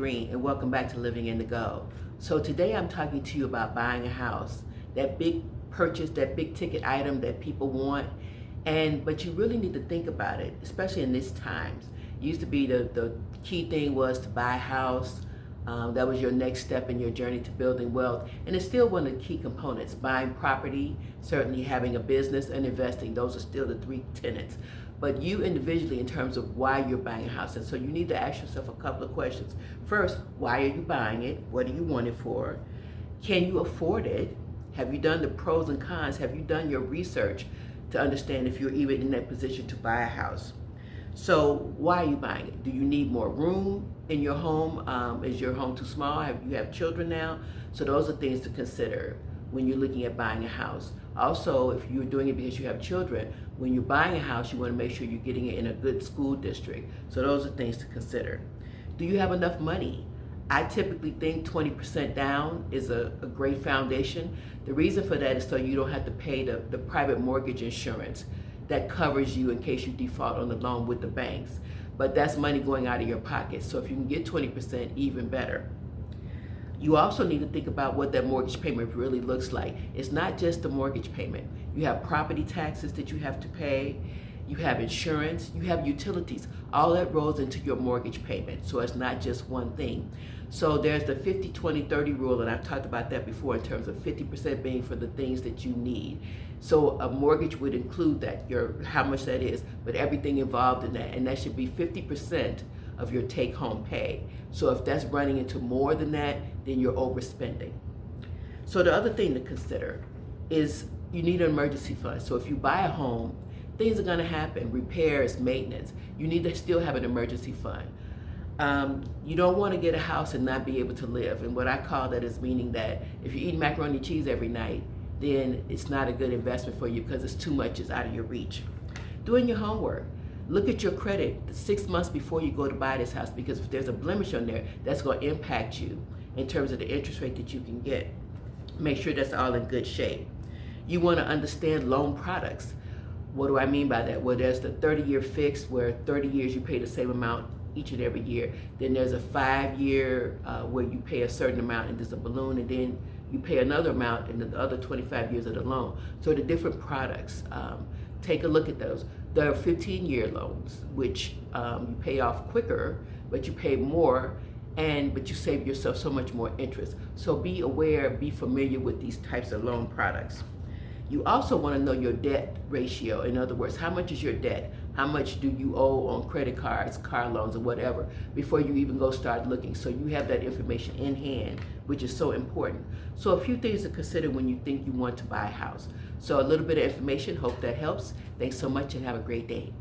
Green, and welcome back to Living in the Go. So today I'm talking to you about buying a house, that big purchase, that big ticket item that people want, but you really need to think about it, especially in these times. It used to be the key thing was to buy a house. That was your next step in your journey to building wealth, and it's still one of the key components. Buying property, certainly having a business, and investing. Those are still the three tenets. But you individually, in terms of why you're buying a house, and so you need to ask yourself a couple of questions. First, why are you buying it? What do you want it for? Can you afford it? Have you done the pros and cons? Have you done your research to understand if you're even in that position to buy a house? So why are you buying it? Do you need more room in your home? Is your home too small? Have you have children now? So those are things to consider when you're looking at buying a house. Also, if you're doing it because you have children, when you're buying a house, you want to make sure you're getting it in a good school district. So those are things to consider. Do you have enough money? I typically think 20% down is a great foundation. The reason for that is so you don't have to pay the private mortgage insurance that covers you in case you default on the loan with the banks. But that's money going out of your pocket. So if you can get 20%, even better. You also need to think about what that mortgage payment really looks like. It's not just the mortgage payment. You have property taxes that you have to pay. You have insurance, you have utilities. All that rolls into your mortgage payment. So it's not just one thing. So there's the 50-20-30 rule, and I've talked about that before in terms of 50% being for the things that you need. So a mortgage would include that, how much that is, but everything involved in that, and that should be 50% of your take-home pay. So if that's running into more than that, then you're overspending. So the other thing to consider is you need an emergency fund. So if you buy a home, things are gonna happen, repairs, maintenance. You need to still have an emergency fund. You don't wanna get a house and not be able to live. And what I call that is meaning that if you eat macaroni and cheese every night, then it's not a good investment for you because it's too much, it's out of your reach. Doing your homework. Look at your credit 6 months before you go to buy this house, because if there's a blemish on there, that's going to impact you in terms of the interest rate that you can get. Make sure that's all in good shape. You want to understand loan products. What do I mean by that? Well, there's the 30-year fixed, where 30 years you pay the same amount each and every year. Then there's a 5-year where you pay a certain amount and there's a balloon, and then you pay another amount in the other 25 years of the loan. So the different products, take a look at those. There are 15-year loans, which you pay off quicker, but you pay more, but you save yourself so much more interest. So be aware, be familiar with these types of loan products. You also want to know your debt ratio. In other words, how much is your debt? How much do you owe on credit cards, car loans, or whatever, before you even go start looking. So you have that information in hand, which is so important. So a few things to consider when you think you want to buy a house. So a little bit of information, hope that helps. Thanks so much and have a great day.